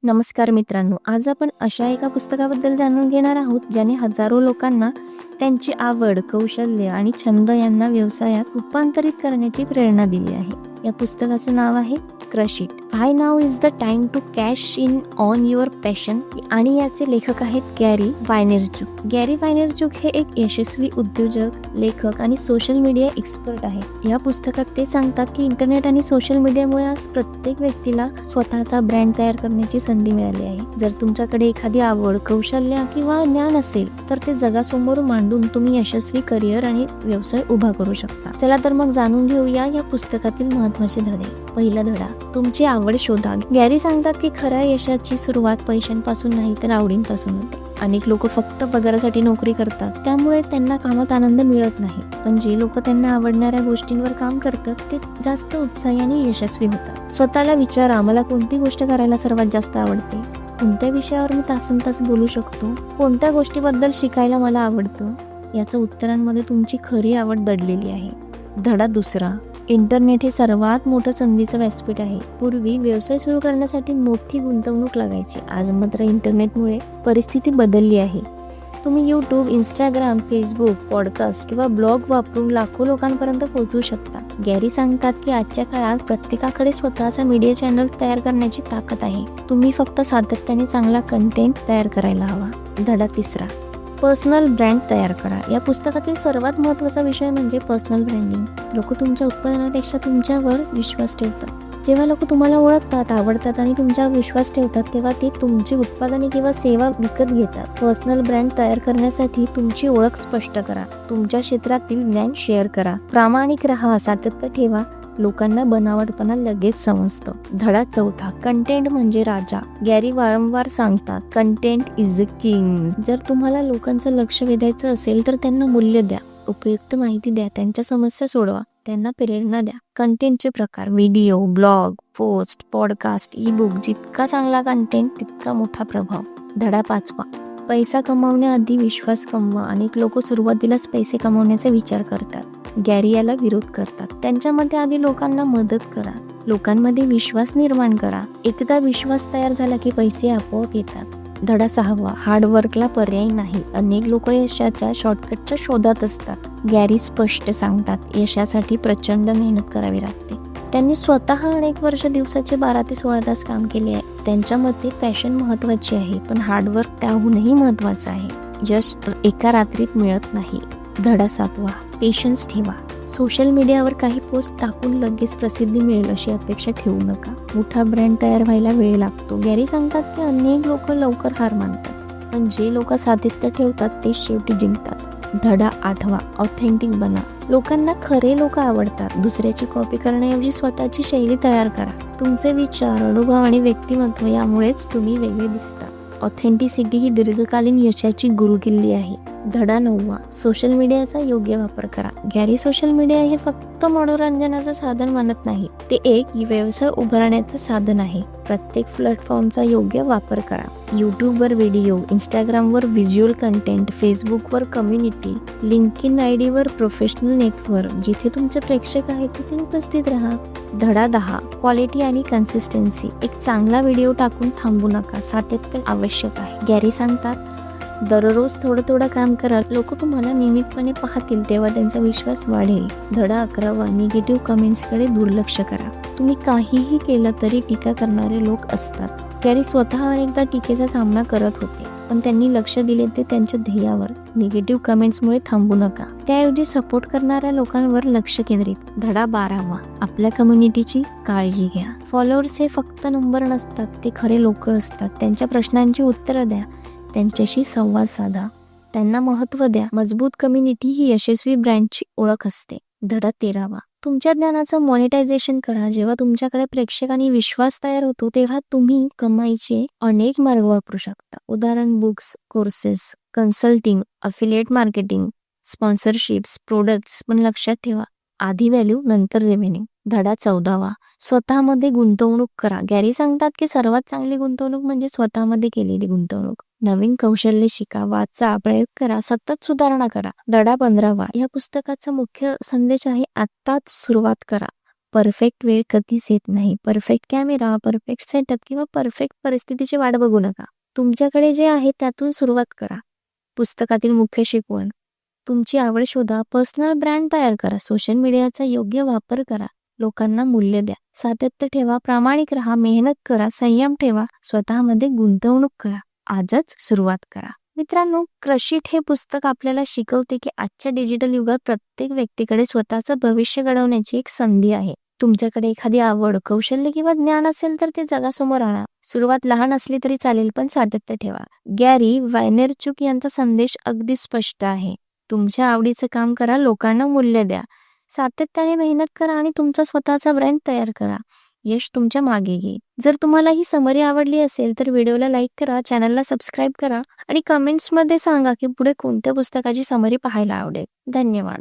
नमस्कार मित्रांनो, आज आपण अशा एका पुस्तकाबद्दल जाणून घेणार आहोत ज्याने हजारो लोकांना त्यांची आवड, कौशल्य आणि छंद यांना व्यवसायात रूपांतरित करण्याची प्रेरणा दिली आहे. या पुस्तकाचं नाव आहे crush it. Why now is the time to cash in on your passion. आणि याचे लेखक आहेत गॅरी वायनेरचुक. गॅरी वायनेरचुक हे एक यशस्वी उद्योजक, लेखक आणि सोशल मीडिया एक्सपर्ट आहे. या पुस्तकात ते सांगतात की इंटरनेट आणि सोशल मीडियामुळे आज प्रत्येक व्यक्तीला स्वतःचा ब्रँड तयार करण्याची संधी मिळाली आहे. जर तुमच्याकडे एखादी आवड, कौशल्य किंवा ज्ञान असेल तर ते जगासमोर मांडून तुम्ही यशस्वी करिअर आणि व्यवसाय उभा करू शकता. चला तर मग जाणून घेऊया या पुस्तकातील महत्त्वाचे धडे. पहिला धडा, तुमची आवड शोधा. गॅरी सांगतात की खऱ्या यशाची सुरुवात पैशांपासून नाही तर आवडींपासून होते. अनेक लोक फक्त पगारासाठी नोकरी करतात, त्यामुळे त्यांना कामात आनंद मिळत नाही. पण जे लोक त्यांना आवडणाऱ्या गोष्टींवर काम करतात ते जास्त उत्साही आणि यशस्वी होतात. स्वतःला विचारा, मला कोणती गोष्ट करायला सर्वात जास्त आवडते? कोणत्या विषयावर मी तासनतास बोलू शकतो? कोणत्या गोष्टीबद्दल शिकायला मला आवडतं? याचं उत्तरांमध्ये तुमची खरी आवड दडलेली आहे. धडा दुसरा, इंटरनेट हे सर्वात मोठं संधीचं व्यासपीठ आहे. पूर्वी व्यवसाय सुरू करण्यासाठी मोठी गुंतवणूक लागायची. आज मात्र इंटरनेटमुळे परिस्थिती बदलली आहे. तुम्ही यूट्यूब, इंस्टाग्राम, फेसबुक, पॉडकास्ट किंवा ब्लॉग वापरून लाखो लोकांपर्यंत पोहोचू शकता. गॅरी सांगतात की आजच्या काळात प्रत्येकाकडे स्वतःचा मीडिया चॅनल तयार करण्याची ताकद आहे. तुम्ही फक्त सातत्याने चांगला कंटेंट तयार करायला हवा. धडा तिसरा, पर्सनल ब्रँड तयार करा. या पुस्तकातील सर्वात महत्त्वाचा विषय म्हणजे पर्सनल ब्रँडिंग. लोक तुमच्या उत्पादनापेक्षा तुमच्यावर विश्वास ठेवतात. जेव्हा लोक तुम्हाला ओळखतात, आवडतात आणि तुमच्यावर विश्वास ठेवतात तेव्हा ते तुमची उत्पादने किंवा सेवा विकत घेतात. पर्सनल ब्रँड तयार करण्यासाठी तुमची ओळख स्पष्ट करा. तुमच्या क्षेत्रातील ज्ञान शेअर करा. प्रामाणिक राहा, सातत्य ठेवा. लोकांना बनावटपणा लगेच समजतं. धडा चौथा, कंटेंट म्हणजे राजा. गॅरी वारंवार सांगतात, कंटेंट इज अ किंग. जर तुम्हाला लोकांचं लक्ष वेधायचं असेल तर त्यांना मूल्य द्या, उपयुक्त माहिती द्या, त्यांच्या समस्या सोडवा, त्यांना प्रेरणा द्या. कंटेंटचे प्रकार, video, blog, post, podcast, E book. जितका चांगला कंटेंट तितका मोठा प्रभाव. धडा पाचवा, पैसा कमावण्याआधी विश्वास कमवा. अनेक लोक सुरुवातीलाच पैसे कमावण्याचा विचार करतात. गॅरी याला विरोध करतात. त्यांच्यामध्ये आधी लोकांना मदत करा, लोकांमध्ये विश्वास निर्माण करा. एकदा विश्वास तयार झाला की पैसे आपोआप येतात. धडा सहावा, हार्डवर्कला पर्याय नाही. अनेक लोक यशाच्या शॉर्टकटच्या शोधात असतात. गॅरी स्पष्ट सांगतात, यशासाठी प्रचंड मेहनत करावी लागते. त्यांनी स्वतः अनेक वर्ष दिवसाचे 12 ते 16 तास काम केले आहे. त्यांच्या मते पॅशन महत्त्वाची आहे, पण हार्डवर्क त्याहूनही महत्त्वाचं आहे. यश एका रात्रीत मिळत नाही. धडा सातवा, पेशन्स ठेवा. सोशल मीडियावर काही पोस्ट टाकून लगेच प्रसिद्धी मिळेल अशी अपेक्षा ठेवू नका. मोठा ब्रँड तयार व्हायला वेळ लागतो. गॅरी सांगतात की अनेक लोक लवकर हार मानतात, पण जे लोक सातत्य ठेवतात ते शेवटी जिंकतात. धडा आठवा, ऑथेंटिक बना. लोकांना खरे लोक आवडतात. दुसऱ्याची कॉपी करण्याऐवजी स्वतःची शैली तयार करा. तुमचे विचार, अनुभव आणि व्यक्तिमत्व यामुळेच तुम्ही वेगळे दिसता. ऑथेंटिसिटी ही दीर्घकालीन यशाची गुरुकिल्ली आहे. धडा नववा, सोशल मीडियाचा योग्य वापर करा. गॅरी सोशल मीडिया हे फक्त मनोरंजनाचं साधन मानत नाही, ते एक व्यवसाय उभारण्याचं साधन आहे. प्रत्येक प्लॅटफॉर्मचा योग्य वापर करा. यूट्यूबवर व्हिडिओ, इंस्टाग्रामवर व्हिज्युअल कंटेंट, फेसबुकवर कम्युनिटी, लिंक्डइन आयडीवर प्रोफेशनल नेटवर्क. जिथे तुमचे प्रेक्षक आहेत तिथे उपस्थित राहा. धडा 10, क्वालिटी आणि कन्सिस्टन्सी. एक चांगला व्हिडिओ टाकून थांबू नका, सातत्य आवश्यक आहे. गॅरी सांगतात, दररोज थोडं थोडं काम करा. लोक तुम्हाला नियमितपणे पाहतील तेव्हा त्यांचा विश्वास वाढेल. धडा 11, निगेटिव्ह कमेंट्सकडे दुर्लक्ष करा. तुम्ही काहीही केलं तरी टीका करणारे लोक असतात. गॅरी स्वतः अनेकदा टीकेचा सामना करत होते, पण त्यांनी लक्ष दिले ते त्यांच्या ध्येयावर. निगेटिव्ह कमेंट्समुळे थांबू नका, त्याऐवजी सपोर्ट करणाऱ्या लोकांवर लक्ष केंद्रित. धडा 12, आपल्या कम्युनिटीची काळजी घ्या. फॉलोअर्स हे फक्त नंबर नसतात, ते खरे लोक असतात. त्यांच्या प्रश्नांची उत्तरं द्या, त्यांच्याशी संवाद साधा, त्यांना महत्त्व द्या. मजबूत कम्युनिटी ही यशस्वी ब्रँडची ओळख असते. धडा 13, तुमच्या ज्ञानाचं मॉनिटायझेशन करा. जेव्हा तुमच्याकडे प्रेक्षक आणि विश्वास तयार होतो तेव्हा तुम्ही कमाईचे अनेक मार्ग वापरू शकता. उदाहरण, books, courses, consulting, affiliate marketing, sponsorships, products. पण लक्षात ठेवा, आधी व्हॅल्यू नंतर रेव्हेन्यू. धडा 14, स्वतःमध्ये गुंतवणूक करा. गॅरी सांगतात की सर्वात चांगली गुंतवणूक म्हणजे स्वतःमध्ये केलेली गुंतवणूक. नवीन कौशल्य शिका, वाचा, प्रयोग करा, सतत सुधारणा करा. धडा 15, या पुस्तकाचा मुख्य संदेश आहे, आत्ताच सुरुवात करा. परफेक्ट वेळ कधीच येत नाही. परफेक्ट कॅमेरा, परफेक्ट सेटअप किंवा परफेक्ट परिस्थितीची वाट बघू नका. तुमच्याकडे जे आहे त्यातून सुरुवात करा. पुस्तकातील मुख्य शिकवण, तुमची आवड शोधा, पर्सनल ब्रँड तयार करा, सोशल मीडियाचा योग्य वापर करा, लोकांना मूल्य द्या, सातत्य ठेवा, प्रामाणिक राहा, मेहनत करा, संयम ठेवा, स्वतःमध्ये गुंतवणूक करा. आजच सुरुवात करा. मित्रांनो, क्रशिट हे पुस्तक आपल्याला शिकवते की आजच्या डिजिटल युगात प्रत्येक व्यक्तीकडे स्वतःचं भविष्य घडवण्याची एक संधी आहे. तुमच्याकडे एखादी आवड, कौशल्य किंवा ज्ञान असेल तर ते जगासमोर आणा. सुरुवात लहान असली तरी चालेल, पण सातत्य ठेवा. गॅरी वायनेरचुक यांचा संदेश अगदी स्पष्ट आहे. तुमच्या आवडीचं काम करा, लोकांना मूल्य द्या, सातत्याने मेहनत करा आणि तुमचा स्वतःचा ब्रँड तयार करा. यश तुमच्या मागे येईल. जर तुम्हाला ही समरी आवडली असेल तर व्हिडिओला लाईक करा, चॅनलला सबस्क्राईब करा आणि कमेंट्समध्ये सांगा की पुढे कोणत्या पुस्तकाची समरी पाहायला आवडेल. धन्यवाद.